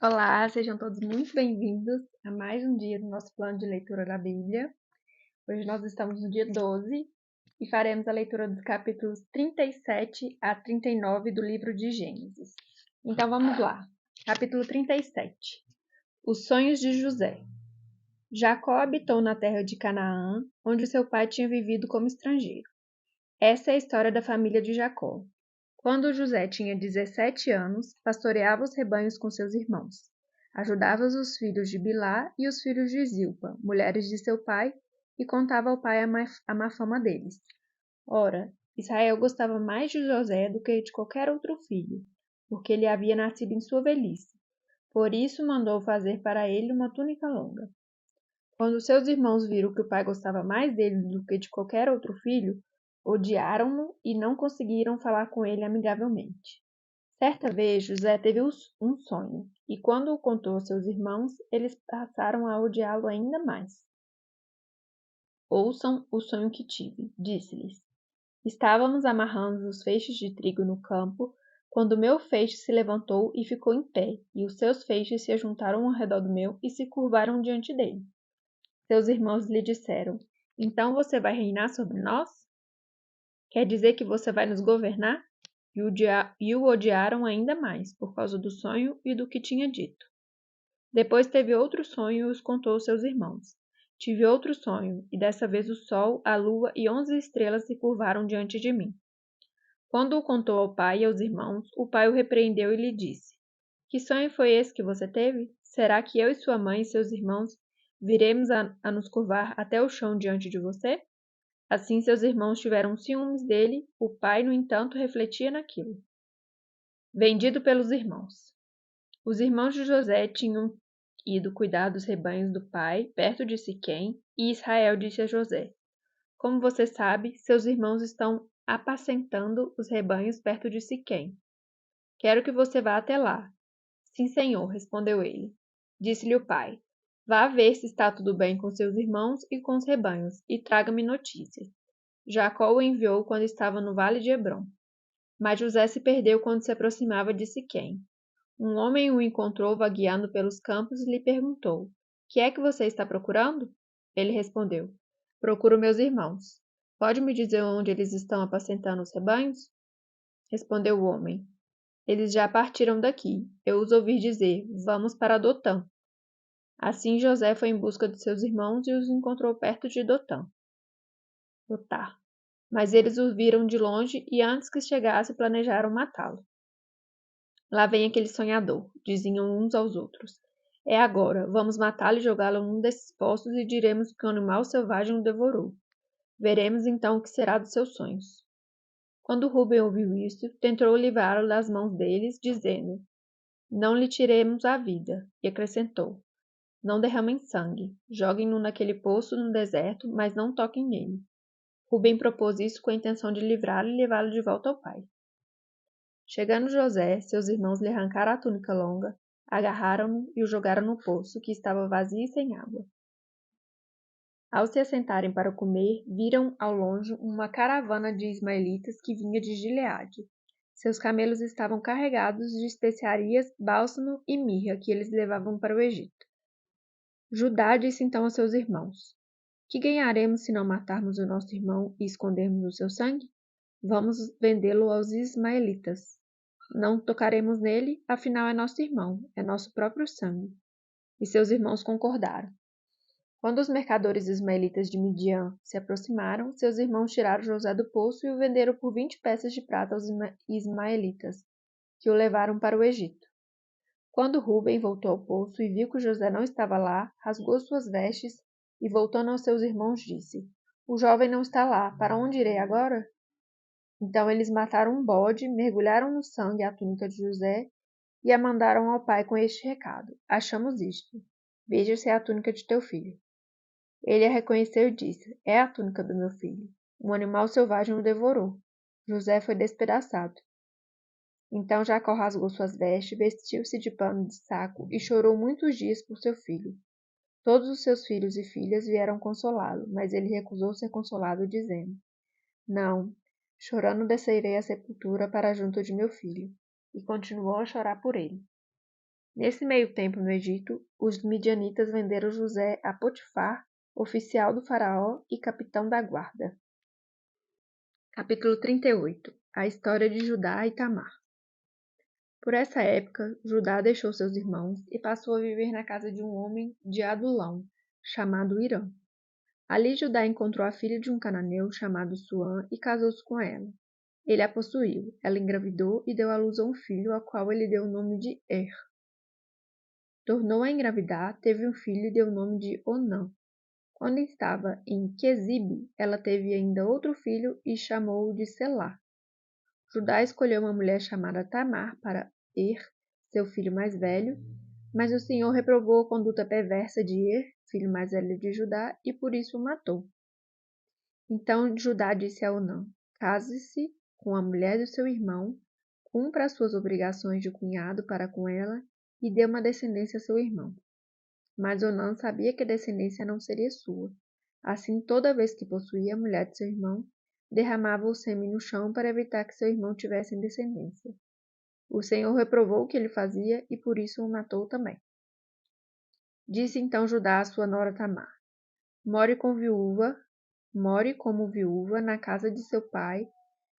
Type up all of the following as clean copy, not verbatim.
Olá, sejam todos muito bem-vindos a mais um dia do nosso plano de leitura da Bíblia. Hoje nós estamos no dia 12 e faremos a leitura dos capítulos 37 a 39 do livro de Gênesis. Então vamos lá. Capítulo 37. Os sonhos de José. Jacó habitou na terra de Canaã, onde seu pai tinha vivido como estrangeiro. Essa é a história da família de Jacó. Quando José tinha 17 anos, pastoreava os rebanhos com seus irmãos. Ajudava os filhos de Bilá e os filhos de Zilpa, mulheres de seu pai, e contava ao pai a má fama deles. Ora, Israel gostava mais de José do que de qualquer outro filho, porque ele havia nascido em sua velhice. Por isso mandou fazer para ele uma túnica longa. Quando seus irmãos viram que o pai gostava mais dele do que de qualquer outro filho, odiaram-no e não conseguiram falar com ele amigavelmente. Certa vez José teve um sonho, e quando o contou aos seus irmãos, eles passaram a odiá-lo ainda mais. Ouçam o sonho que tive, disse-lhes. Estávamos amarrando os feixes de trigo no campo, quando o meu feixe se levantou e ficou em pé, e os seus feixes se ajuntaram ao redor do meu e se curvaram diante dele. Seus irmãos lhe disseram: Então você vai reinar sobre nós? Quer dizer que você vai nos governar? E o odiaram ainda mais, por causa do sonho e do que tinha dito. Depois teve outro sonho e os contou aos seus irmãos. Tive outro sonho, e dessa vez o sol, a lua e 11 estrelas se curvaram diante de mim. Quando o contou ao pai e aos irmãos, o pai o repreendeu e lhe disse: Que sonho foi esse que você teve? Será que eu e sua mãe e seus irmãos viremos a nos curvar até o chão diante de você? Assim seus irmãos tiveram ciúmes dele, o pai, no entanto, refletia naquilo. Vendido pelos irmãos. Os irmãos de José tinham ido cuidar dos rebanhos do pai, perto de Siquém, e Israel disse a José: Como você sabe, seus irmãos estão apacentando os rebanhos perto de Siquém. Quero que você vá até lá. Sim, senhor, respondeu ele. Disse-lhe o pai: Vá ver se está tudo bem com seus irmãos e com os rebanhos, e traga-me notícias. Jacó o enviou quando estava no vale de Hebrom. Mas José se perdeu quando se aproximava de Siquém. Um homem o encontrou vagueando pelos campos e lhe perguntou: Que é que você está procurando? Ele respondeu: Procuro meus irmãos. Pode me dizer onde eles estão apacentando os rebanhos? Respondeu o homem: Eles já partiram daqui. Eu os ouvi dizer: Vamos para Dotã. Assim José foi em busca de seus irmãos e os encontrou perto de Dotã. Dotá. Mas eles o viram de longe e antes que chegasse planejaram matá-lo. Lá vem aquele sonhador, diziam uns aos outros. É agora, vamos matá-lo e jogá-lo num desses poços e diremos que um animal selvagem o devorou. Veremos então o que será dos seus sonhos. Quando Rúben ouviu isso, tentou livrá-lo das mãos deles, dizendo: Não lhe tiremos a vida, e acrescentou: Não derramem sangue, joguem-no naquele poço no deserto, mas não toquem nele. Rúben propôs isso com a intenção de livrá-lo e levá-lo de volta ao pai. Chegando José, seus irmãos lhe arrancaram a túnica longa, agarraram-no e o jogaram no poço, que estava vazio e sem água. Ao se assentarem para comer, viram ao longe uma caravana de ismaelitas que vinha de Gileade. Seus camelos estavam carregados de especiarias, bálsamo e mirra que eles levavam para o Egito. Judá disse então a seus irmãos: Que ganharemos se não matarmos o nosso irmão e escondermos o seu sangue? Vamos vendê-lo aos ismaelitas. Não tocaremos nele, afinal é nosso irmão, é nosso próprio sangue. E seus irmãos concordaram. Quando os mercadores ismaelitas de Midian se aproximaram, seus irmãos tiraram José do poço e o venderam por 20 peças de prata aos ismaelitas, que o levaram para o Egito. Quando Rúben voltou ao poço e viu que José não estava lá, rasgou suas vestes e, voltando aos seus irmãos, disse: O jovem não está lá, para onde irei agora? Então eles mataram um bode, mergulharam no sangue a túnica de José e a mandaram ao pai com este recado: Achamos isto. Veja se é a túnica de teu filho. Ele a reconheceu e disse: É a túnica do meu filho. Um animal selvagem o devorou. José foi despedaçado. Então Jacó rasgou suas vestes, vestiu-se de pano de saco e chorou muitos dias por seu filho. Todos os seus filhos e filhas vieram consolá-lo, mas ele recusou ser consolado, dizendo: Não, chorando descerei à sepultura para junto de meu filho. E continuou a chorar por ele. Nesse meio tempo no Egito, os midianitas venderam José a Potifar, oficial do faraó e capitão da guarda. Capítulo 38. A história de Judá e Tamar. Por essa época, Judá deixou seus irmãos e passou a viver na casa de um homem de Adulão, chamado Irã. Ali Judá encontrou a filha de um cananeu chamado Suã e casou-se com ela. Ele a possuiu, ela engravidou e deu à luz a um filho, ao qual ele deu o nome de Tornou a engravidar, teve um filho e deu o nome de Onã. Quando estava em Quezibe, ela teve ainda outro filho e chamou-o de Selá. Judá escolheu uma mulher chamada Tamar para seu filho mais velho, mas o Senhor reprovou a conduta perversa de filho mais velho de Judá, e por isso o matou. Então Judá disse a Onã: Case-se com a mulher do seu irmão, cumpra as suas obrigações de cunhado para com ela e dê uma descendência a seu irmão. Mas Onã sabia que a descendência não seria sua. Assim, toda vez que possuía a mulher de seu irmão, derramava o sêmen no chão para evitar que seu irmão tivesse descendência. O Senhor reprovou o que ele fazia e por isso o matou também. Disse então Judá à sua nora Tamar: More como viúva na casa de seu pai,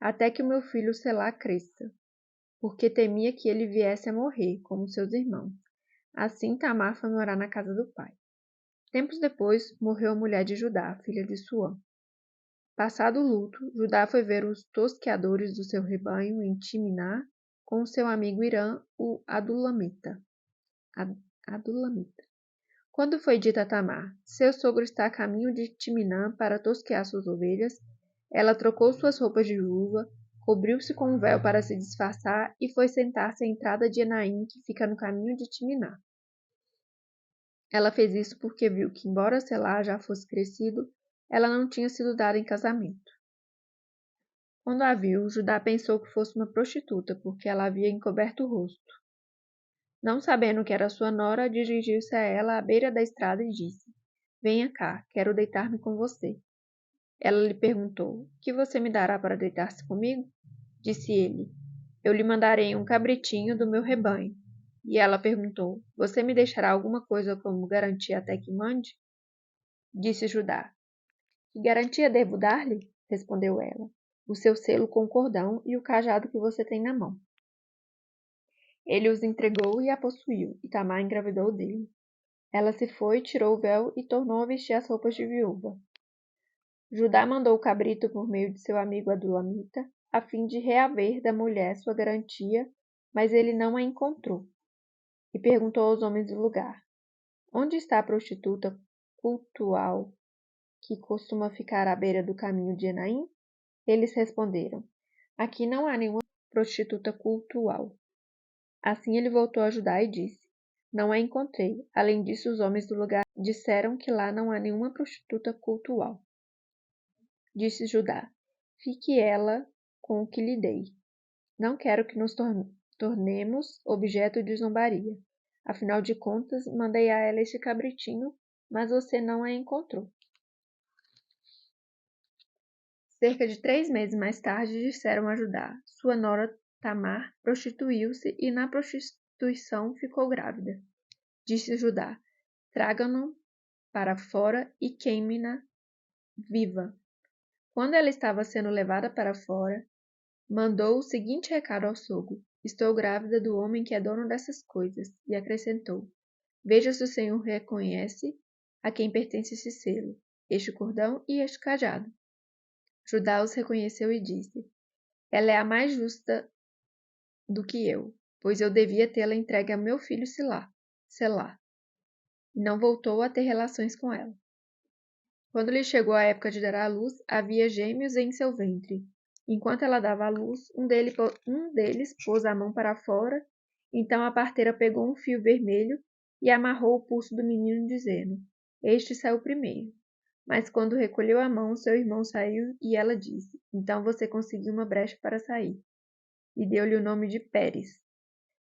até que o meu filho Selá cresça, porque temia que ele viesse a morrer, como seus irmãos. Assim Tamar foi morar na casa do pai. Tempos depois, morreu a mulher de Judá, filha de Suã. Passado o luto, Judá foi ver os tosqueadores do seu rebanho em Timná com seu amigo Irã, o Adulamita. Quando foi dito a Tamar: Seu sogro está a caminho de Timnã para tosquear suas ovelhas, ela trocou suas roupas de viúva, cobriu-se com um véu para se disfarçar e foi sentar-se à entrada de Enaim, que fica no caminho de Timná. Ela fez isso porque viu que, embora Selá já fosse crescido, ela não tinha sido dada em casamento. Quando a viu, Judá pensou que fosse uma prostituta, porque ela havia encoberto o rosto. Não sabendo que era sua nora, dirigiu-se a ela à beira da estrada e disse: Venha cá, quero deitar-me com você. Ela lhe perguntou: Que você me dará para deitar-se comigo? Disse ele: Eu lhe mandarei um cabritinho do meu rebanho. E ela perguntou: Você me deixará alguma coisa como garantia até que mande? Disse Judá: Que garantia devo dar-lhe? Respondeu ela: O seu selo com cordão e o cajado que você tem na mão. Ele os entregou e a possuiu, e Tamar engravidou dele. Ela se foi, tirou o véu e tornou a vestir as roupas de viúva. Judá mandou o cabrito por meio de seu amigo Adulamita, a fim de reaver da mulher sua garantia, mas ele não a encontrou. E perguntou aos homens do lugar: Onde está a prostituta cultual que costuma ficar à beira do caminho de Enaim? Eles responderam: Aqui não há nenhuma prostituta cultual. Assim ele voltou a Judá e disse: Não a encontrei. Além disso, os homens do lugar disseram que lá não há nenhuma prostituta cultual. Disse Judá: Fique ela com o que lhe dei. Não quero que nos tornemos objeto de zombaria. Afinal de contas, mandei a ela este cabritinho, mas você não a encontrou. Cerca de 3 meses mais tarde, disseram a Judá: Sua nora Tamar prostituiu-se e na prostituição ficou grávida. Disse Judá: Traga-no para fora e queime-na viva. Quando ela estava sendo levada para fora, mandou o seguinte recado ao sogro: Estou grávida do homem que é dono dessas coisas. E acrescentou: Veja se o Senhor reconhece a quem pertence esse selo, este cordão e este cajado. Judá os reconheceu e disse: Ela é a mais justa do que eu, pois eu devia tê-la entregue a meu filho Selá. E não voltou a ter relações com ela. Quando lhe chegou a época de dar à luz, havia gêmeos em seu ventre. Enquanto ela dava à luz, um deles pôs a mão para fora. Então a parteira pegou um fio vermelho e amarrou o pulso do menino, dizendo: Este saiu primeiro. Mas quando recolheu a mão, seu irmão saiu e ela disse: Então você conseguiu uma brecha para sair. E deu-lhe o nome de Pérez.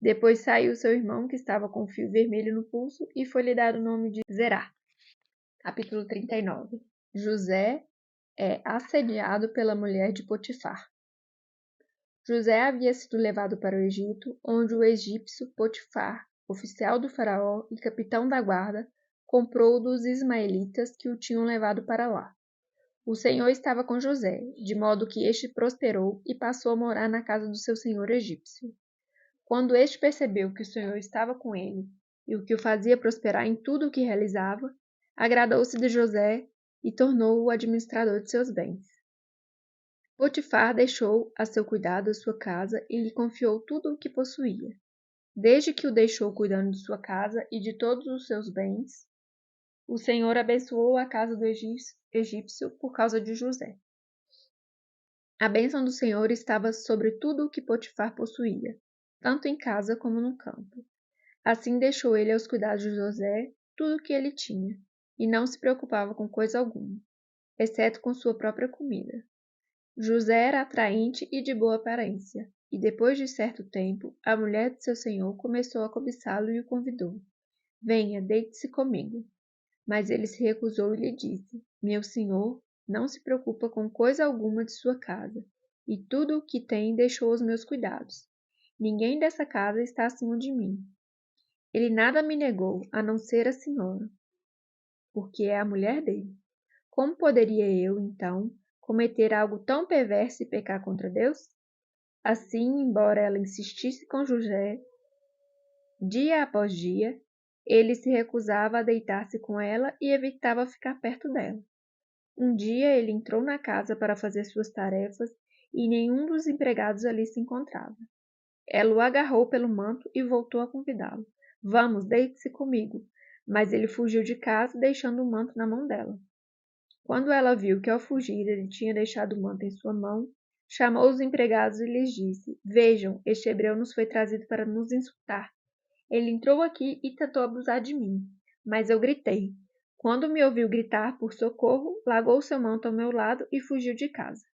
Depois saiu seu irmão, que estava com o fio vermelho no pulso, e foi-lhe dado o nome de Zerá. Capítulo 39. José é assediado pela mulher de Potifar. José havia sido levado para o Egito, onde o egípcio Potifar oficial do faraó e capitão da guarda, comprou-o dos ismaelitas que o tinham levado para lá. O Senhor estava com José, de modo que este prosperou e passou a morar na casa do seu senhor egípcio. Quando este percebeu que o Senhor estava com ele e o que o fazia prosperar em tudo o que realizava, agradou-se de José e tornou-o o administrador de seus bens. Potifar deixou a seu cuidado a sua casa e lhe confiou tudo o que possuía. Desde que o deixou cuidando de sua casa e de todos os seus bens, o Senhor abençoou a casa do egípcio por causa de José. A bênção do Senhor estava sobre tudo o que Potifar possuía, tanto em casa como no campo. Assim deixou ele aos cuidados de José tudo o que ele tinha, e não se preocupava com coisa alguma, exceto com sua própria comida. José era atraente e de boa aparência, e depois de certo tempo, a mulher de seu senhor começou a cobiçá-lo e o convidou. Venha, deite-se comigo. Mas ele se recusou e lhe disse, meu senhor não se preocupa com coisa alguma de sua casa, e tudo o que tem deixou aos meus cuidados. Ninguém dessa casa está acima de mim. Ele nada me negou, a não ser a senhora, porque é a mulher dele. Como poderia eu, então, cometer algo tão perverso e pecar contra Deus? Assim, embora ela insistisse com José, dia após dia, ele se recusava a deitar-se com ela e evitava ficar perto dela. Um dia ele entrou na casa para fazer suas tarefas e nenhum dos empregados ali se encontrava. Ela o agarrou pelo manto e voltou a convidá-lo. Vamos, deite-se comigo. Mas ele fugiu de casa, deixando o manto na mão dela. Quando ela viu que ao fugir ele tinha deixado o manto em sua mão, chamou os empregados e lhes disse, vejam, este hebreu nos foi trazido para nos insultar. Ele entrou aqui e tentou abusar de mim, mas eu gritei. Quando me ouviu gritar por socorro, largou seu manto ao meu lado e fugiu de casa.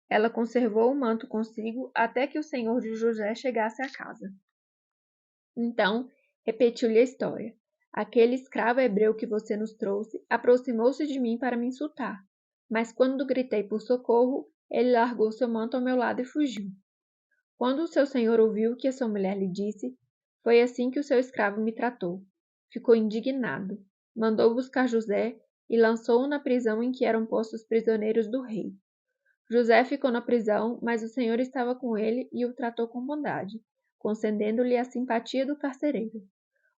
Ela conservou o manto consigo até que o senhor de José chegasse à casa. Então, repetiu-lhe a história. Aquele escravo hebreu que você nos trouxe aproximou-se de mim para me insultar, mas quando gritei por socorro, ele largou seu manto ao meu lado e fugiu. Quando o seu senhor ouviu o que a sua mulher lhe disse, foi assim que o seu escravo me tratou. Ficou indignado, mandou buscar José e lançou-o na prisão em que eram postos prisioneiros do rei. José ficou na prisão, mas o Senhor estava com ele e o tratou com bondade, concedendo-lhe a simpatia do carcereiro.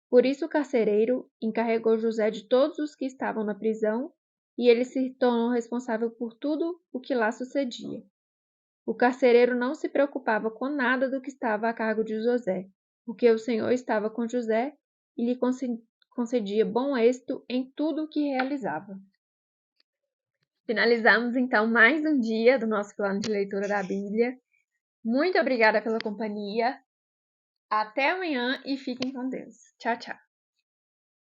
Por isso o carcereiro encarregou José de todos os que estavam na prisão, e ele se tornou responsável por tudo o que lá sucedia. O carcereiro não se preocupava com nada do que estava a cargo de José, porque o Senhor estava com José e lhe concedia bom êxito em tudo o que realizava. Finalizamos então mais um dia do nosso plano de leitura da Bíblia. Muito obrigada pela companhia. Até amanhã e fiquem com Deus. Tchau, tchau.